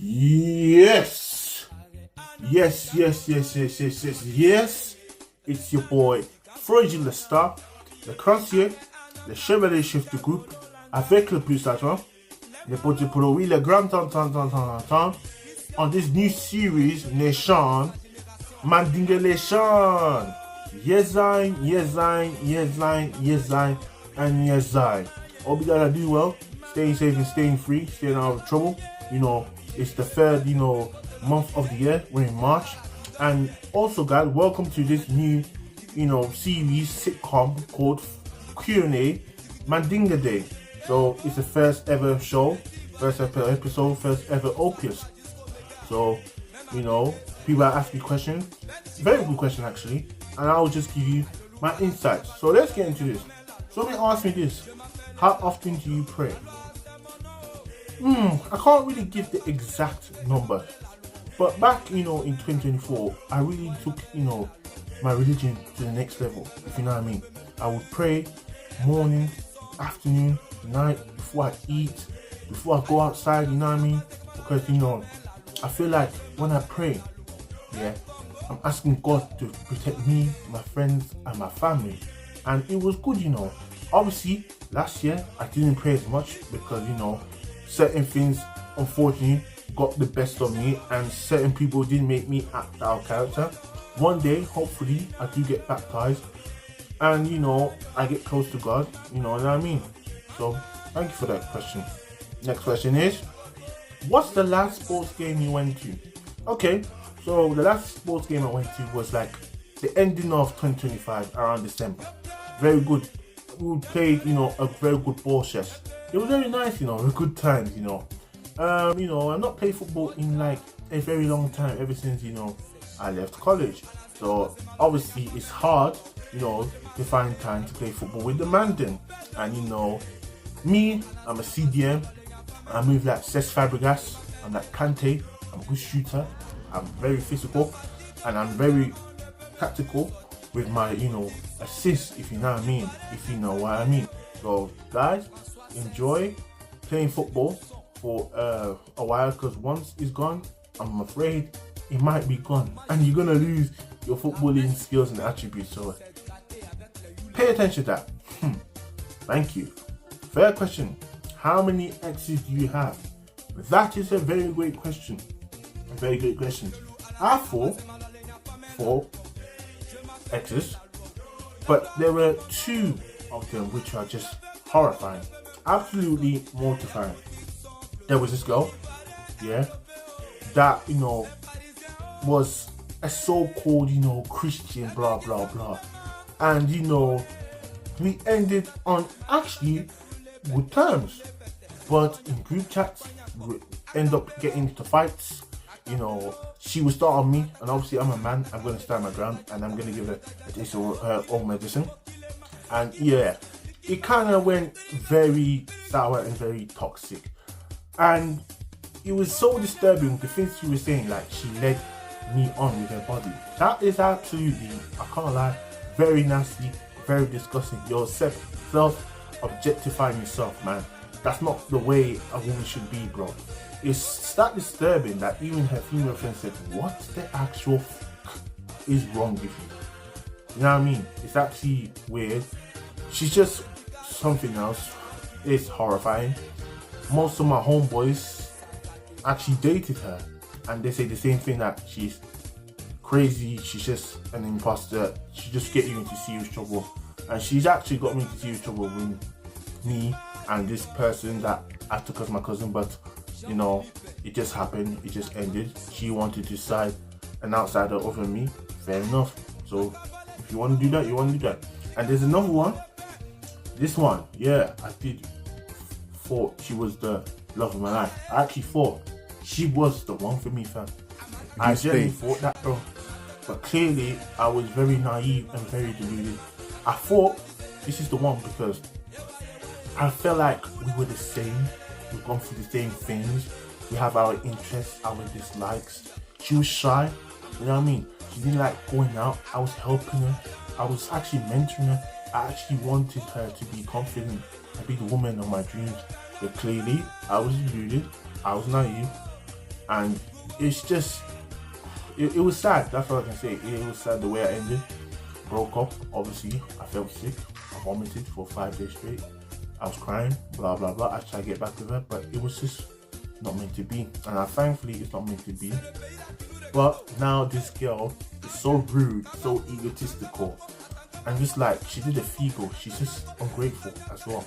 Yes, yes, yes, yes, yes, yes, yes, yes. It's your boy Freugend le Starr, le Crancier, le Chevalier Chef de Groupe, avec le plus d'argent, le pote pour oui, le grand temps, on this new series, Nation, Mandinga Nation. Yesszayn, yesszayn, yesszayn, yesszayn, and yesszayn. Hope you guys are doing well, staying safe and staying free, staying out of trouble. You know, it's the third, month of the year. We're in March. And also, guys, welcome to this new, series sitcom called Q&A Mandinga Days. So it's the first ever show, first ever episode, first ever opus. So, people are asking questions. Very good question, actually. And I'll just give you my insights. So let's get into this. Somebody asked me this: how often do you pray? I can't really give the exact number, but back in 2024, I really took my religion to the next level, if you know what I mean. I would pray morning, afternoon, night, before I eat, before I go outside, you know what I mean, because I feel like when I pray, I'm asking God to protect me, my friends, and my family. And it was good, Obviously, last year, I didn't pray as much because, certain things, unfortunately, got the best of me. And certain people didn't make me act out of character. One day, hopefully, I do get baptized. And, I get close to God. You know what I mean? So, thank you for that question. Next question is, what's the last sports game you went to? Okay. So the last sports game I went to was like the ending of 2025 around December. Very good. We played, a very good ball session. It was very nice, a good time, I've not played football in like a very long time, ever since, I left college. So obviously it's hard, to find time to play football with the Mandin. And me, I'm a CDM. I move like Cesc Fabregas. I'm like Kante. I'm a good shooter. I'm very physical, and I'm very tactical with my, assists, if you know what I mean. If you know what I mean. So, guys, enjoy playing football for a while, because once it's gone, I'm afraid it might be gone, and you're gonna lose your footballing skills and attributes. So, pay attention to that. Thank you. Third question: how many exes do you have? That is a very great question. Very good question. I have four exes, but there were two of them which are just horrifying, absolutely mortifying. There was this girl, that was a so-called Christian, blah blah blah, and we ended on actually good terms, but in group chats we end up getting into fights. She would start on me, and obviously I'm a man, I'm going to stand my ground, and I'm going to give her a taste of her own medicine. And it kind of went very sour and very toxic. And it was so disturbing, the things she was saying, like she led me on with her body. That is absolutely, I can't lie, very nasty, very disgusting. You're self-objectifying yourself, man. That's not the way a woman should be, bro. It's that disturbing that even her female friend said, what the actual fuck is wrong with you? You know what I mean? It's actually weird. She's just something else. It's horrifying. Most of my homeboys actually dated her, and they say the same thing, that she's crazy, she's just an imposter, she just get you into serious trouble. And she's actually got me into serious trouble with me and this person that I took as my cousin, but it just happened, it just ended. She wanted to side an outsider over me, fair enough. So if you want to do that, you want to do that. And there's another one, this one, I did thought she was the love of my life. I actually thought she was the one for me, fam. I genuinely thought that, bro. But clearly I was very naive and very deluded. I thought this is the one because I felt like we were the same. We've gone through the same things. We have our interests, our dislikes. She was shy, you know what I mean? She didn't like going out. I was helping her. I was actually mentoring her. I actually wanted her to be confident and be the woman of my dreams. But clearly, I was deluded. I was naive. and it's just, it was sad. That's all I can say. It was sad the way I ended. Broke up, obviously. I felt sick. I vomited for 5 days straight. I was crying, blah blah blah. I tried to get back with her, but it was just not meant to be. And thankfully, it's not meant to be. But now this girl is so rude, so egotistical, and just like, she did a Figo. She's just ungrateful as well.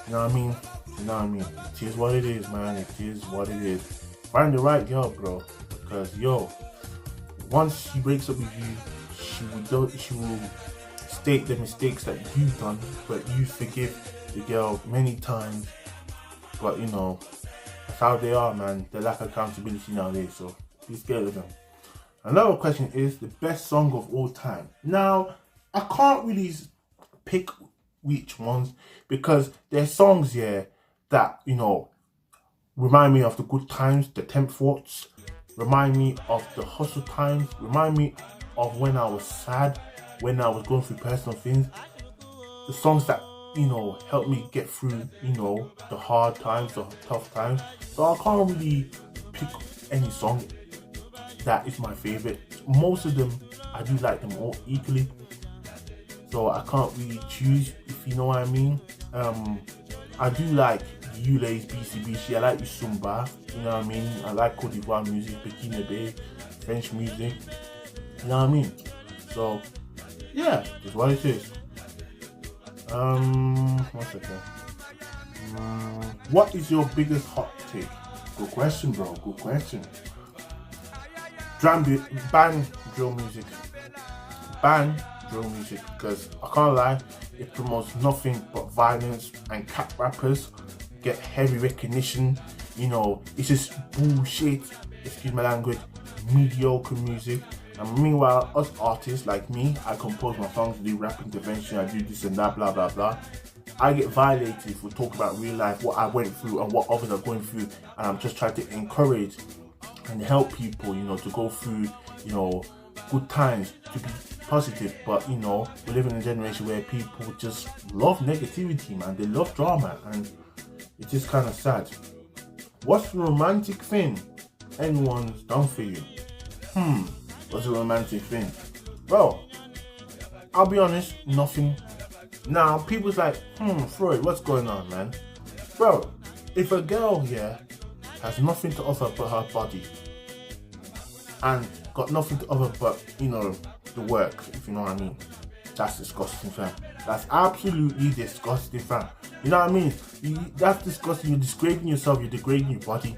You know what I mean? You know what I mean? It is what it is, man. It is what it is. Find the right girl, bro. Because yo, once she breaks up with you, she will state the mistakes that you've done, but you forgive the girl many times. But you know, that's how they are, man. They lack accountability nowadays, so be scared of them. Another question is the best song of all time. Now, I can't really pick which ones, because there's songs here that, you know, remind me of the good times, the 10th thoughts, remind me of the hustle times, remind me of when I was sad, when I was going through personal things. The songs that, you know, helped me get through, you know, the hard times, the tough times. So I can't really pick any song that is my favorite. Most of them, I do like them all equally. So I can't really choose, if you know what I mean. I do like Yule's BCBC, I like Zumba, you know what I mean. I like Cote d'Ivoire music, Burkina Bay, French music, you know what I mean. So yeah, that's what it is. One second. What is your biggest hot take? Good question, bro. Good question. Ban drill music. Ban drill music, because I can't lie, it promotes nothing but violence, and cap rappers get heavy recognition. You know, it's just bullshit, excuse my language, mediocre music. And meanwhile, us artists like me, I compose my songs, do rap intervention, I do this and that, blah blah blah. I get violated if we talk about real life, what I went through and what others are going through, and I'm just trying to encourage and help people, you know, to go through, you know, good times, to be positive. But you know, we live in a generation where people just love negativity, man. They love drama, and it's just kind of sad. What's the romantic thing anyone's done for you? What's a romantic thing? Well, I'll be honest, nothing. Now, people's like, Freud, what's going on, man? Bro, if a girl here has nothing to offer but her body, and got nothing to offer but, you know, the work, if you know what I mean, that's disgusting, fam. That's absolutely disgusting, fam. You know what I mean? That's disgusting. You're degrading yourself, you're degrading your body.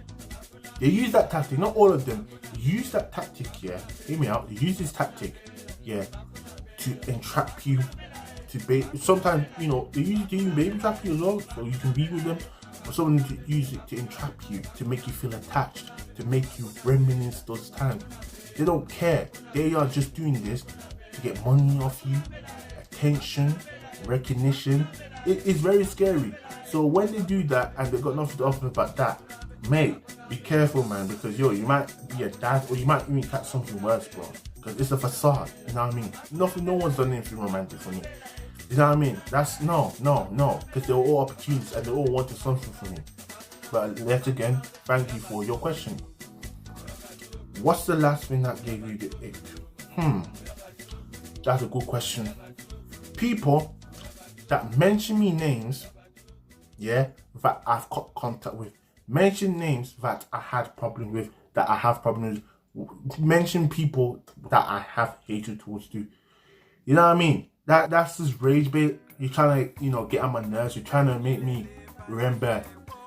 They use that tactic, not all of them. Use that tactic, yeah. Hear me out. They use this tactic, yeah, to entrap you, to sometimes, you know, they use it to even baby trap you as well, so you can be with them. Or someone to use it to entrap you, to make you feel attached, to make you reminisce those times. They don't care. They are just doing this to get money off you, attention, recognition. It is very scary. So when they do that and they've got nothing to offer but that, mate, be careful, man, because yo, you might be a dad, or you might even catch something worse, bro. Because it's a facade, you know what I mean? No one's done anything romantic for me. You know what I mean? That's no. Because they're all opportunities and they all wanted something from me. But yet again, thank you for your question. What's the last thing that gave you the ick? That's a good question. People that mention me names, yeah, that I've got contact with. Mention names that I had problem with, that I have problems with. Mention people that I have hatred towards too. You know what I mean? That's just rage bait. You're trying to, you know, get on my nerves. You're trying to make me remember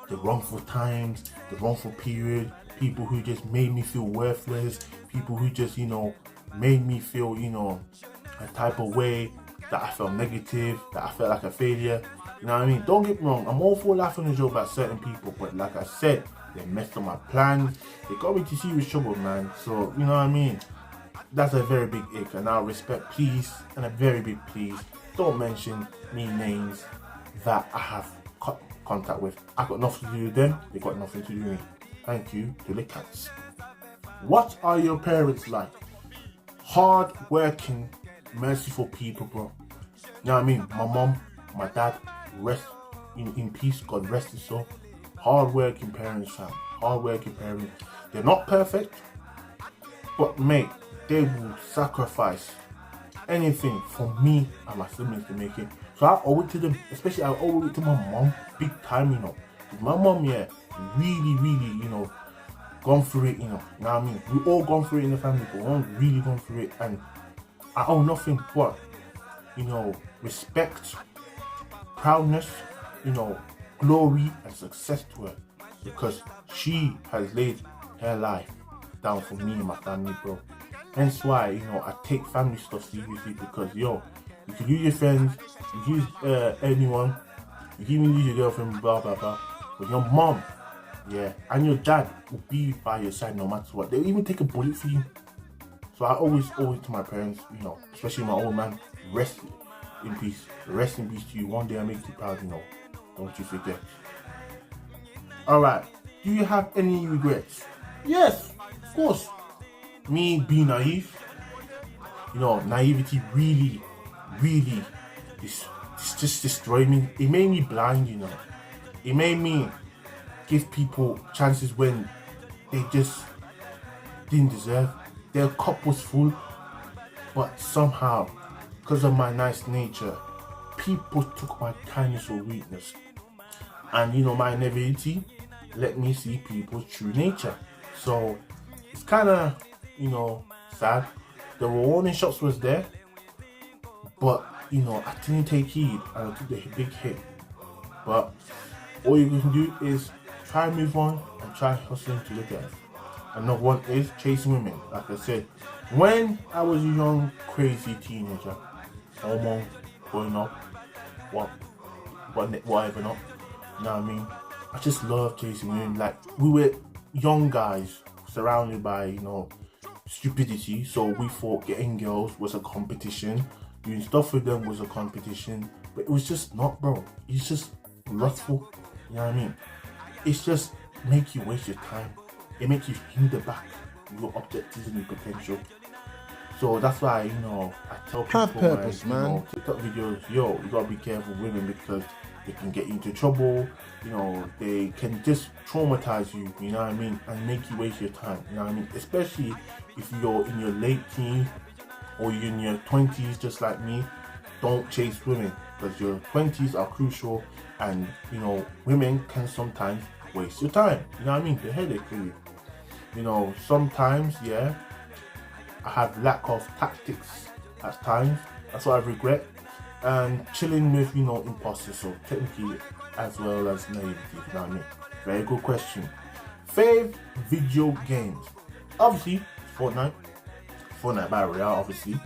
the wrongful times, the wrongful period, people who just made me feel worthless, people who just, you know, made me feel, you know, a type of way, that I felt negative, that I felt like a failure. You know what I mean? Don't get me wrong, I'm all for laughing and joke about certain people, but like I said, they messed up my plans, they got me to serious trouble, man. So, you know what I mean? That's a very big ick, and I'll respect, please, and a very big please, don't mention me names that I have contact with. I got nothing to do with them, they got nothing to do with me. Thank you to the cats. What are your parents like? Hard working, merciful people, bro. You know what I mean? My mom, my dad, rest in peace, God rest his soul. Hard working parents, fam. Hard working parents. They're not perfect, but mate, they will sacrifice anything for me and my siblings to make it. So I owe it to them, especially I owe it to my mom, big time, you know. My mom, yeah, really, you know, gone through it, you know what I mean? We all gone through it in the family, but we all really gone through it, and I owe nothing but, you know, respect, proudness, you know, glory and success to her, because she has laid her life down for me and my family, bro. Hence why, you know, I take family stuff seriously, because yo, you can use your friends, you can use anyone, you can even use your girlfriend, blah blah blah, but your mom, yeah, and your dad will be by your side no matter what. They'll even take a bullet for you. So I always owe it to my parents, you know, especially my old man. Rest in peace. Rest in peace to you. One day I make you proud, you know. Don't you forget. Alright, do you have any regrets? Yes, of course. Me being naive, you know, naivety really is just destroyed me. It made me blind, you know. It made me give people chances when they just didn't deserve. Their cup was full, but somehow, because of my nice nature, people took my kindness or weakness. And you know, my naivety let me see people's true nature. So it's kind of, you know, sad. The warning shots was there, but you know, I didn't take heed and I took the big hit. But all you can do is try and move on and try hustling to look at it. Another one is chasing women. Like I said, when I was a young, crazy teenager, hormones going up, whatever not, you know what I mean? I just love chasing women. Like, we were young guys surrounded by, you know, stupidity, so we thought getting girls was a competition, doing stuff with them was a competition, but it was just not, bro. It's just lustful, you know what I mean? It's just make you waste your time. It makes you hinder back your objectives and your potential. So that's why, you know, I tell people, purpose, man. You know, TikTok videos, yo, you gotta be careful with women, because they can get you into trouble, you know, they can just traumatize you, you know what I mean, and make you waste your time, you know what I mean, especially if you're in your late teens or you're in your 20s just like me. Don't chase women, because your 20s are crucial, and you know, women can sometimes waste your time, you know what I mean, the headache for you. You know, sometimes, yeah, I have lack of tactics at times, that's what I regret. And chilling with, you know, imposters, so technically as well as naivety, you know what I mean. Very good question. Fave video games. Obviously, Fortnite Battle Royale, obviously.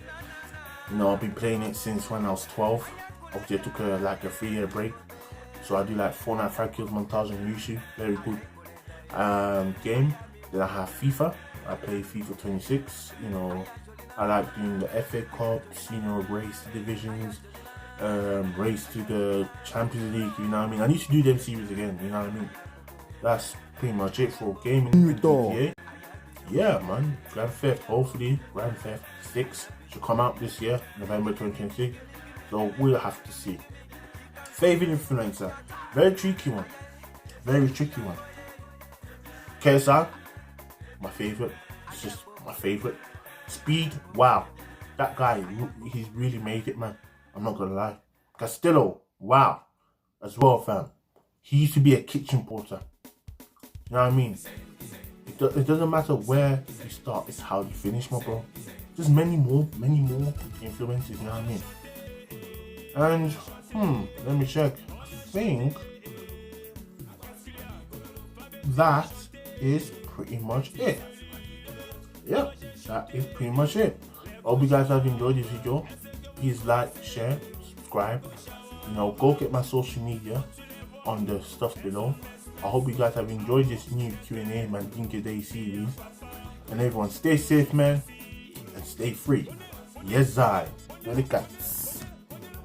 You know, I've been playing it since when I was 12. Obviously, I took like a 3-year break. So I do like Fortnite 5 kills montage on YouTube. Very good game. Then I have FIFA. I play FIFA 26. You know, I like doing the FA Cups, you know, race divisions, race to the Champions League, you know what I mean? I need to do them series again, you know what I mean? That's pretty much it for gaming. GTA. Yeah, man. Grand Theft, hopefully, Grand Theft 6 should come out this year, November 2026. So we'll have to see. Favorite influencer. Very tricky one. Very tricky one. KSI, my favorite. It's just my favorite. Speed, wow. That guy, he's really made it, man. I'm not gonna lie. Castillo, wow. As well, fam. He used to be a kitchen porter. You know what I mean? It doesn't matter where you start, it's how you finish, my bro. There's many more influences, you know what I mean? And, let me check. I think that is pretty much it. Yep, that is pretty much it. Hope you guys have enjoyed this video. Please like, share, subscribe. You know, go get my social media on the stuff below. I hope you guys have enjoyed this new Q&A Mandinga Days series. And everyone stay safe, man, and stay free. Yesszayn.